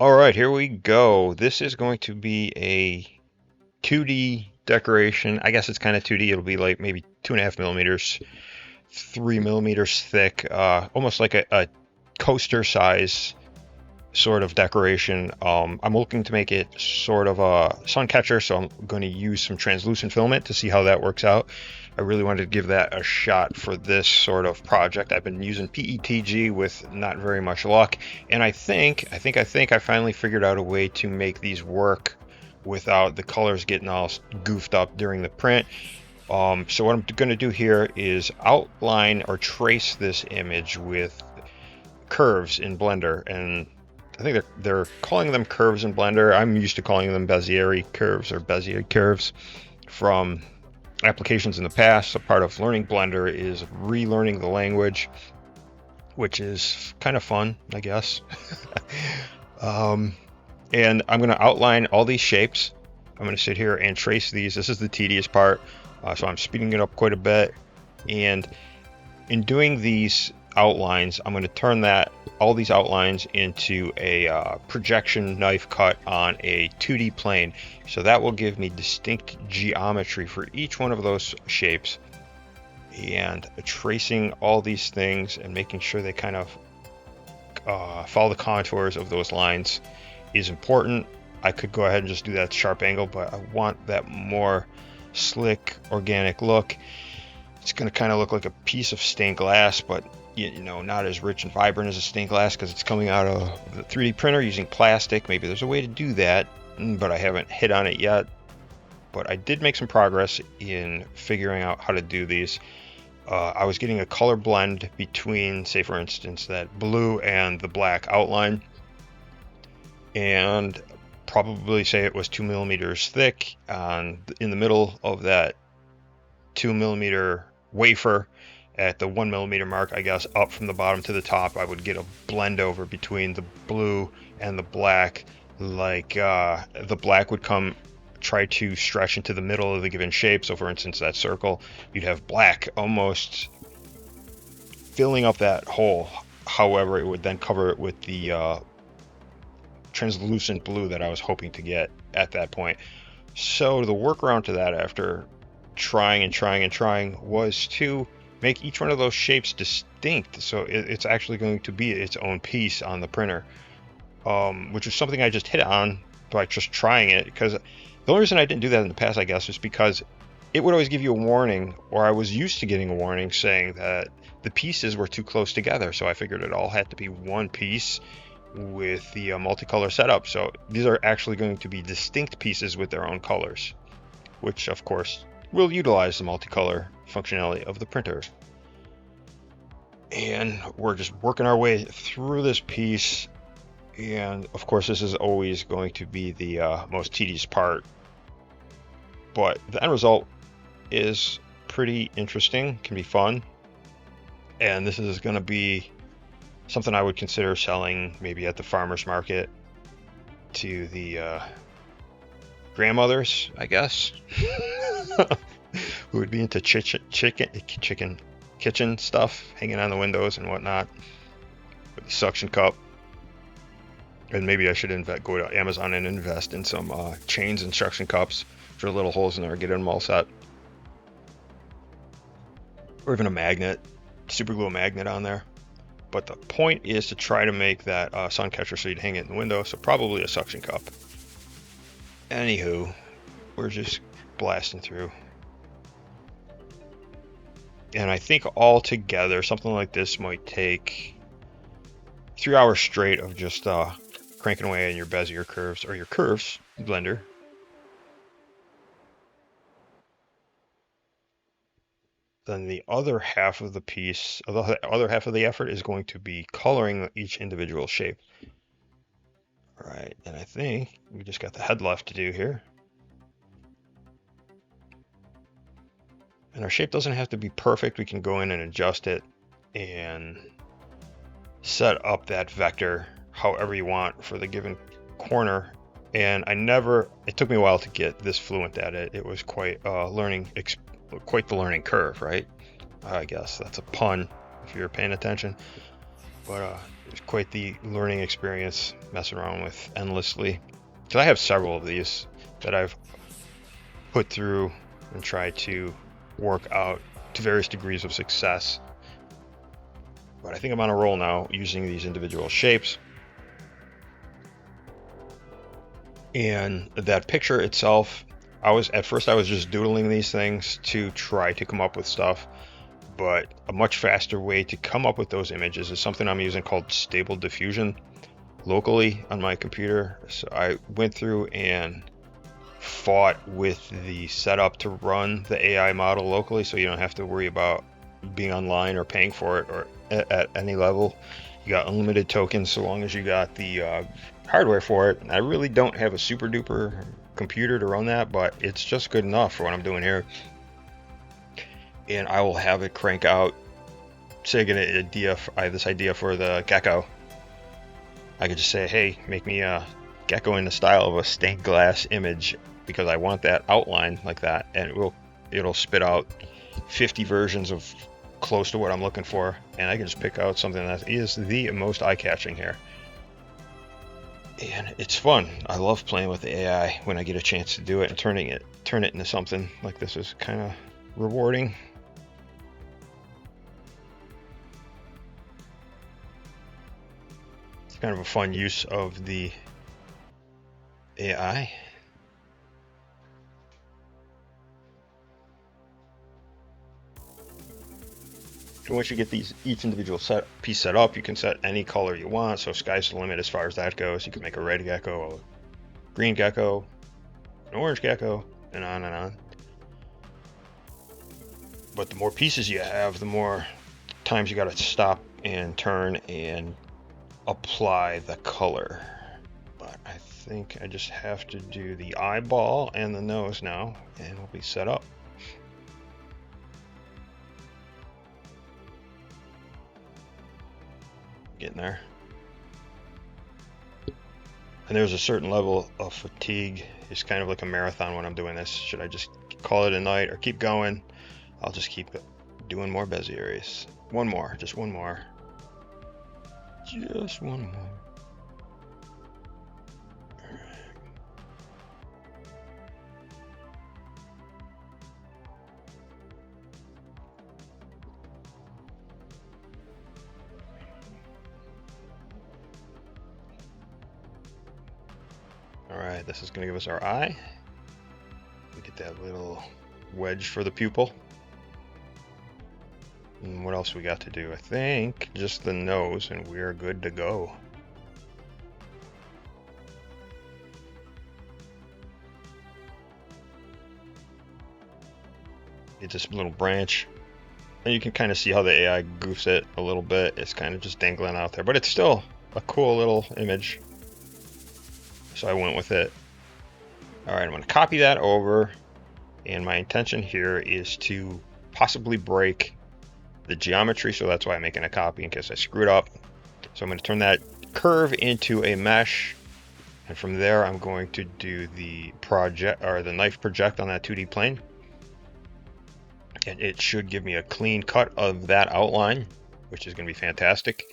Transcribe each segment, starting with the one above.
All right, here we go. This is going to be a 2D decoration. I guess it's kind of 2D. It'll be like maybe 2.5 millimeters, 3 millimeters thick, almost like a coaster size sort of decoration. I'm looking to make it sort of a sun catcher, so I'm going to use some translucent filament to see how that works out. I really wanted to give that a shot for this sort of project. I've been using PETG with not very much luck, and I think I finally figured out a way to make these work without the colors getting all goofed up during the print. So what I'm going to do here is outline or trace this image with curves in Blender, and I think they're calling them curves in Blender. I'm used to calling them Bezier curves or Bezier curves from applications in the past. So part of learning Blender is relearning the language, which is kind of fun, I guess. And I'm going to outline all these shapes. I'm going to sit here and trace these. This is the tedious part, so I'm speeding it up quite a bit. And in doing these outlines, I'm going to turn all these outlines into a projection knife cut on a 2D plane. So that will give me distinct geometry for each one of those shapes. And tracing all these things and making sure they kind of follow the contours of those lines is important. I could go ahead and just do that sharp angle, but I want that more slick, organic look. It's going to kind of look like a piece of stained glass, but not as rich and vibrant as a stained glass because it's coming out of the 3D printer using plastic. Maybe there's a way to do that, but I haven't hit on it yet. But I did make some progress in figuring out how to do these. I was getting a color blend between, say for instance, that blue and the black outline, and probably say it was 2 millimeters thick. And in the middle of that 2 millimeter wafer, at the 1 millimeter mark, I guess, up from the bottom to the top, I would get a blend over between the blue and the black. Like the black would try to stretch into the middle of the given shape. So for instance, that circle, you'd have black almost filling up that hole. However, it would then cover it with the translucent blue that I was hoping to get at that point. So the workaround to that, after trying was to make each one of those shapes distinct. So it's actually going to be its own piece on the printer, which is something I just hit on by just trying it. Because the only reason I didn't do that in the past, I guess, is because it would always give you a warning, or I was used to getting a warning saying that the pieces were too close together. So I figured it all had to be one piece with the multicolor setup. So these are actually going to be distinct pieces with their own colors, which of course will utilize the multicolor functionality of the printer. And we're just working our way through this piece, and of course this is always going to be the most tedious part, but the end result is pretty interesting, can be fun, and this is going to be something I would consider selling maybe at the farmer's market to the grandmothers, I guess, who would be into kitchen stuff, hanging on the windows and whatnot, with the suction cup. And maybe I should go to Amazon and invest in some chains and suction cups, drill little holes in there, get them all set, or even a magnet, super glue a magnet on there. But the point is to try to make that sun catcher so you'd hang it in the window, so probably a suction cup. Anywho, we're just blasting through. And I think all together, something like this might take 3 hours straight of just cranking away on your Bezier curves, or your curves blender. Then the other half of the piece, the other half of the effort is going to be coloring each individual shape. All right, and I think we just got the head left to do here. And our shape doesn't have to be perfect. We can go in and adjust it and set up that vector however you want for the given corner. And it took me a while to get this fluent at it. It was quite the learning curve, right? I guess that's a pun if you're paying attention. But It's quite the learning experience messing around with Endlessly. So I have several of these that I've put through and tried to work out to various degrees of success. But I think I'm on a roll now using these individual shapes. And that picture itself, at first I was just doodling these things to try to come up with stuff, but a much faster way to come up with those images is something I'm using called Stable Diffusion locally on my computer. So I went through and fought with the setup to run the AI model locally, so you don't have to worry about being online or paying for it or at any level. You got unlimited tokens so long as you got the hardware for it. And I really don't have a super duper computer to run that, but it's just good enough for what I'm doing here. And I will have it crank out, say I have this idea for the gecko. I could just say, hey, make me a gecko in the style of a stained glass image, because I want that outline like that, and it'll spit out 50 versions of close to what I'm looking for, and I can just pick out something that is the most eye-catching here. And it's fun. I love playing with the AI when I get a chance to do it, and turn it into something like this is kind of rewarding. It's kind of a fun use of the AI. And once you get each individual piece set up, you can set any color you want. So sky's the limit as far as that goes. You can make a red gecko, a green gecko, an orange gecko, and on and on. But the more pieces you have, the more times you got to stop and turn and apply the color. But I think I just have to do the eyeball and the nose now, and we'll be set up. Getting there. And there's a certain level of fatigue. It's kind of like a marathon when I'm doing this. Should I just call it a night or keep going? I'll just keep doing more Bezier. One more, just one more. Just one more. Alright, this is going to give us our eye. We get that little wedge for the pupil. And what else we got to do? I think just the nose, and we're good to go. It's this little branch, and you can kind of see how the AI goofs it a little bit. It's kind of just dangling out there, but it's still a cool little image. So I went with it. Alright, I'm going to copy that over, and my intention here is to possibly break the geometry, so that's why I'm making a copy in case I screwed up. So I'm going to turn that curve into a mesh, and from there I'm going to do the project, or the knife project on that 2D plane, and it should give me a clean cut of that outline, which is going to be fantastic.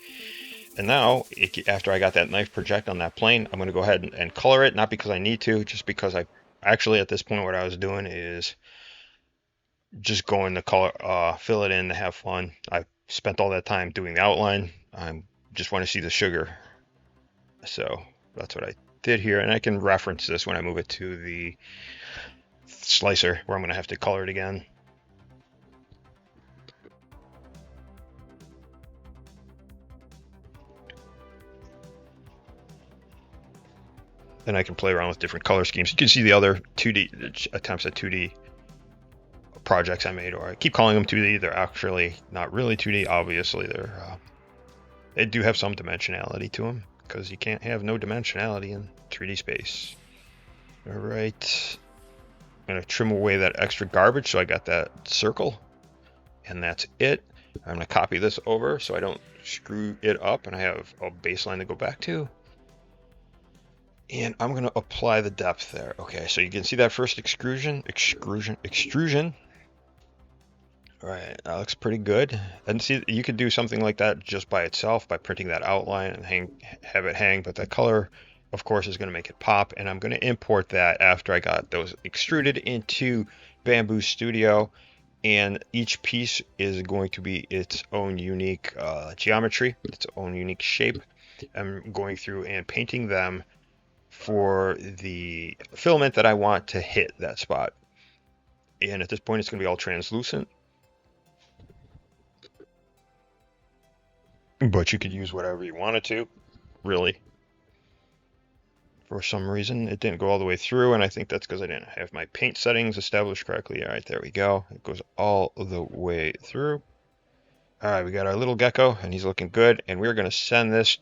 And now, after I got that knife project on that plane, I'm going to go ahead and color it, not because I need to, just because I actually at this point what I was doing is just going to color, fill it in to have fun. I spent all that time doing the outline. I just want to see the sugar. So that's what I did here, and I can reference this when I move it to the slicer where I'm going to have to color it again. Then I can play around with different color schemes. You can see the other 2D attempts at 2D projects I made, or I keep calling them 2D. They're actually not really 2D. Obviously, they do have some dimensionality to them, because you can't have no dimensionality in 3D space. All right, I'm gonna trim away that extra garbage, so I got that circle, and that's it. I'm gonna copy this over so I don't screw it up, and I have a baseline to go back to. And I'm going to apply the depth there. Okay, so you can see that first extrusion. All right, that looks pretty good. And see, you could do something like that just by itself by printing that outline and have it hang, but the color, of course, is going to make it pop. And I'm going to import that after I got those extruded into Bamboo Studio. And each piece is going to be its own unique geometry, its own unique shape. I'm going through and painting them for the filament that I want to hit that spot. And at this point, it's going to be all translucent, but you could use whatever you wanted to, really. For some reason, it didn't go all the way through, and I think that's because I didn't have my paint settings established correctly. All right, there we go. It goes all the way through. All right, we got our little gecko, and he's looking good, and we're going to send this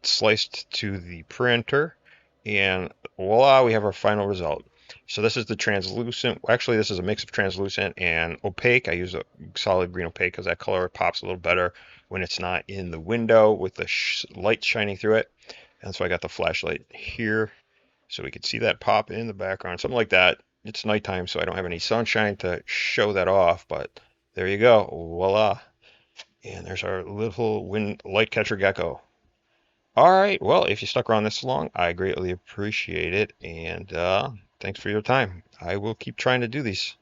sliced to the printer, and voila, we have our final result. So this is the translucent. Actually, this is a mix of translucent and opaque. I use a solid green opaque because that color pops a little better when it's not in the window with the light shining through it. And so I got the flashlight here so we can see that pop in the background, something like that. It's nighttime, so I don't have any sunshine to show that off, but there you go. Voila. And there's our little wind light catcher gecko. All right. Well, if you stuck around this long, I greatly appreciate it. And thanks for your time. I will keep trying to do these.